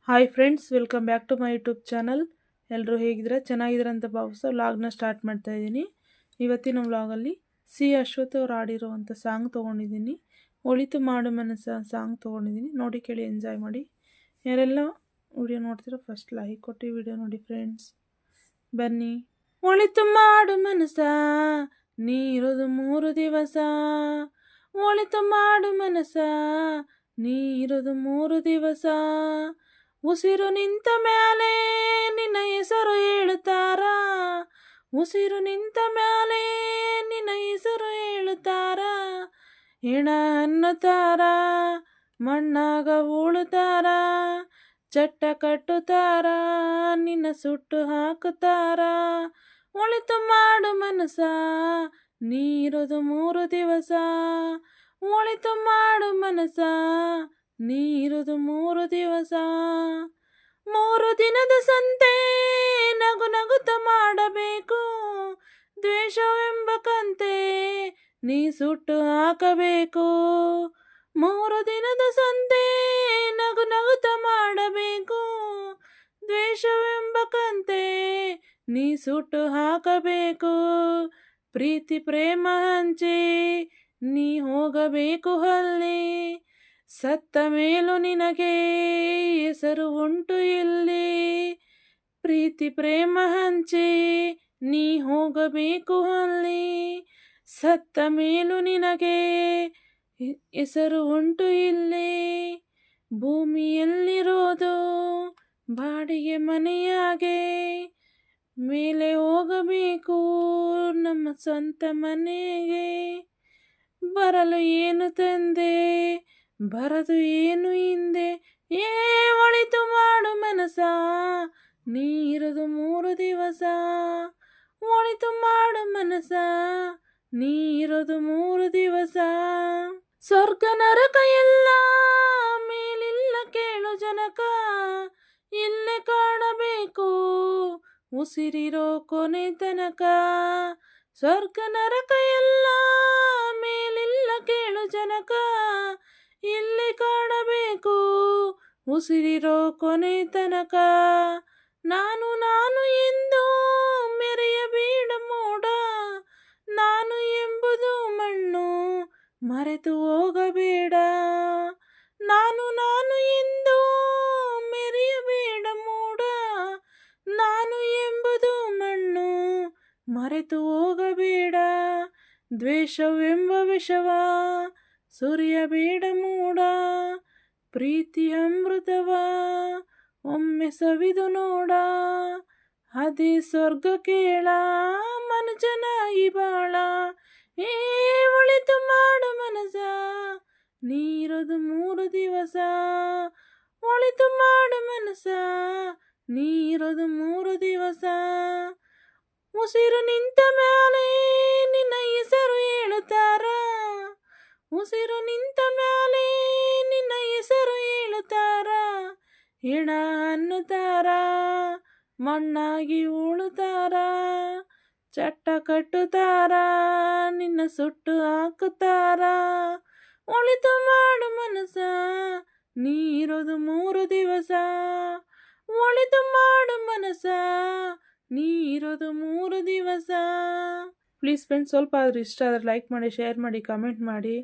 Hi friends, welcome back to my YouTube channel. ಎಲ್ಲರೂ ಹೇಗಿದ್ದೀರಾ? ಚೆನ್ನಾಗಿದ್ದೀರಾ ಅಂತ ಭಾವಿಸೋ ವ್ಲಾಗ್ನ ಸ್ಟಾರ್ಟ್ ಮಾಡ್ತಾ ಇದ್ದೀನಿ. ಇವತ್ತಿನ ವ್ಲಾಗಲ್ಲಿ ಸಿ ಅಶ್ವಥ್ ಅವ್ರು ಆಡಿರುವಂಥ ಸಾಂಗ್ ತೊಗೊಂಡಿದ್ದೀನಿ. ಒಳಿತು ಮಾಡು ಮನಸ ಸಾಂಗ್ ತೊಗೊಂಡಿದ್ದೀನಿ. ನೋಡಿ, ಕೇಳಿ, ಎಂಜಾಯ್ ಮಾಡಿ. ಯಾರೆಲ್ಲ ವಿಡಿಯೋ ನೋಡ್ತೀರೋ ಫಸ್ಟ್ ಲೈಕ್ ಕೊಟ್ಟು ವಿಡಿಯೋ ನೋಡಿ ಫ್ರೆಂಡ್ಸ್. ಬನ್ನಿ. ಒಳಿತು ಮಾಡು ಮನಸ ನೀರೋದು 3 ದಿವಸ, ಒಳಿತು ಮಾಡು ಮನಸ ನೀರೋದು 3 ದಿವಸ, ಉಸಿರು ನಿಂತ ಮ್ಯಾಲೆ ನಿನ್ನ ಹೆಸರು ಹೇಳುತ್ತಾರ, ಉಸಿರು ನಿಂತ ಮ್ಯಾಲೆ ನಿನ್ನ ಹೆಸರು ಹೇಳುತ್ತಾರ, ಹೆಣ ಅನ್ನತಾರ ಮಣ್ಣಾಗ ಉಳುತ್ತಾರ, ಚಟ್ಟ ಕಟ್ಟುತ್ತಾರ ನಿನ್ನ ಸುಟ್ಟು ಹಾಕುತ್ತಾರ, ಒಳಿತು ಮಾಡು ಮನಸ ನೀರೋದು 3 ದಿವಸ, ಒಳಿತು ಮಾಡು ಮನಸ ನೀರೋದು 3 ದಿವಸ. 3 ದಿನದ ಸಂತೆ ನಗು ನಗುತ್ತ ಮಾಡಬೇಕು, ದ್ವೇಷವೆಂಬ ಕಂತೆ ನೀ ಸುಟ್ಟು ಹಾಕಬೇಕು. 3 ದಿನದ ಸಂತೆ ನಗು ನಗುತ್ತ ಮಾಡಬೇಕು, ದ್ವೇಷವೆಂಬ ಕಂತೆ ನೀ ಸುಟ್ಟು ಹಾಕಬೇಕು. ಪ್ರೀತಿ ಪ್ರೇಮ ಹಂಚಿ ನೀ ಹೋಗಬೇಕು ಅಲ್ಲಿ, ಸತ್ತ ಮೇಲೂ ನಿನಗೆ ಹೆಸರು ಉಂಟು ಇಲ್ಲಿ. ಪ್ರೀತಿ ಪ್ರೇಮ ಹಂಚಿ ನೀ ಹೋಗಬೇಕು ಅಲ್ಲಿ, ಸತ್ತ ಮೇಲೂ ನಿನಗೆ ಹೆಸರು ಉಂಟು ಇಲ್ಲಿ. ಭೂಮಿಯಲ್ಲಿರೋದು ಬಾಡಿಗೆ ಮನೆಯಾಗೆ, ಮೇಲೆ ಹೋಗಬೇಕು ನಮ್ಮ ಸ್ವಂತ ಮನೆಗೆ. ಬರಲು ಏನು ತಂದೆ ಬರದು ಏನು ಹಿಂದೆ, ಒಳಿತು ಮಾಡು ಮನಸ ನೀರೋದು 3 ದಿವಸ, ಒಳಿತು ಮಾಡು ಮನಸ ನೀರೋದು 3 ದಿವಸ. ಸ್ವರ್ಗ ನರಕ ಎಲ್ಲ ಮೇಲಿಲ್ಲ ಕೇಳು ಜನಕ, ಇಲ್ಲೇ ಕಾಣಬೇಕು ಉಸಿರಿರೋ ಕೊನೆ ತನಕ. ಸ್ವರ್ಗ ನರಕ ಎಲ್ಲ ಮೇಲಿಲ್ಲ ಕೇಳು ಜನಕ, ಇಲ್ಲಿ ಕಾಣಬೇಕು ಉಸಿರಿರೋ ಕೊನೆ ತನಕ. ನಾನು ನಾನು ಎಂದು ಮೆರೆಯಬೇಡ ಮೋಡ, ನಾನು ಎಂಬುದು ಮಣ್ಣು ಮರೆತು ಹೋಗಬೇಡ. ನಾನು ನಾನು ಎಂದು ಮೆರೆಯಬೇಡ ಮೋಡ, ನಾನು ಎಂಬುದು ಮಣ್ಣು ಮರೆತು ಹೋಗಬೇಡ. ದ್ವೇಷವೆಂಬ ವಿಷವ ಸುರಿಯಬೇಡ ಮೂಡ, ಪ್ರೀತಿ ಅಮೃತವ ಒಮ್ಮೆ ಸವಿದು ನೋಡ. ಅದೇ ಸ್ವರ್ಗ ಕೇಳ ಮನುಜನಾಗಿ ಬಾಳ, ಒಳಿತು ಮಾಡು ಮನಸ ನೀರೋದು 3 ದಿವಸ, ಒಳಿತು ಮಾಡು ಮನಸ ನೀರೋದು 3 ದಿವಸ. ಉಸಿರು ನಿಂತ ಮ್ಯಾಲೆ ನಿನ್ನ ಹೆಸರು ಹೇಳುತ್ತಾರ, ಉಸಿರು ನಿಂತ ಮ್ಯಾಲೆ ನಿನ್ನ ಹೆಸರು ಹೇಳುತ್ತಾರ, ಹೆಣ ಅನ್ನುತ್ತಾರ ಮಣ್ಣಾಗಿ ಉಳುತ್ತಾರ, ಚಟ್ಟ ಕಟ್ಟುತ್ತಾರ ನಿನ್ನ ಸುಟ್ಟು ಹಾಕುತ್ತಾರ, ಒಳಿತು ಮಾಡು ಮನಸ ನೀರೋದು 3 ದಿವಸ, ಒಳಿತು ಮಾಡು ಮನಸ ನೀರೋದು 3 ದಿವಸ. ಪ್ಲೀಸ್ ಫ್ರೆಂಡ್ಸ್, ಸ್ವಲ್ಪ ಆದರೂ ಇಷ್ಟ ಆದರೆ ಲೈಕ್ ಮಾಡಿ, ಶೇರ್ ಮಾಡಿ, ಕಮೆಂಟ್ ಮಾಡಿ.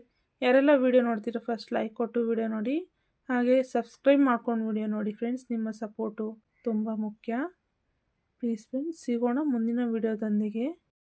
ಯಾರೆಲ್ಲ ವಿಡಿಯೋ ನೋಡ್ತೀರೋ ಫಸ್ಟ್ ಲೈಕ್ ಕೊಟ್ಟು ವಿಡಿಯೋ ನೋಡಿ, ಹಾಗೆ ಸಬ್ಸ್ಕ್ರೈಬ್ ಮಾಡ್ಕೊಂಡು ವಿಡಿಯೋ ನೋಡಿ ಫ್ರೆಂಡ್ಸ್. ನಿಮ್ಮ ಸಪೋರ್ಟು ತುಂಬ ಮುಖ್ಯ. ಪ್ಲೀಸ್ ಫ್ರೆಂಡ್ಸ್, ಸಿಗೋಣ ಮುಂದಿನ ವಿಡಿಯೋದೊಂದಿಗೆ.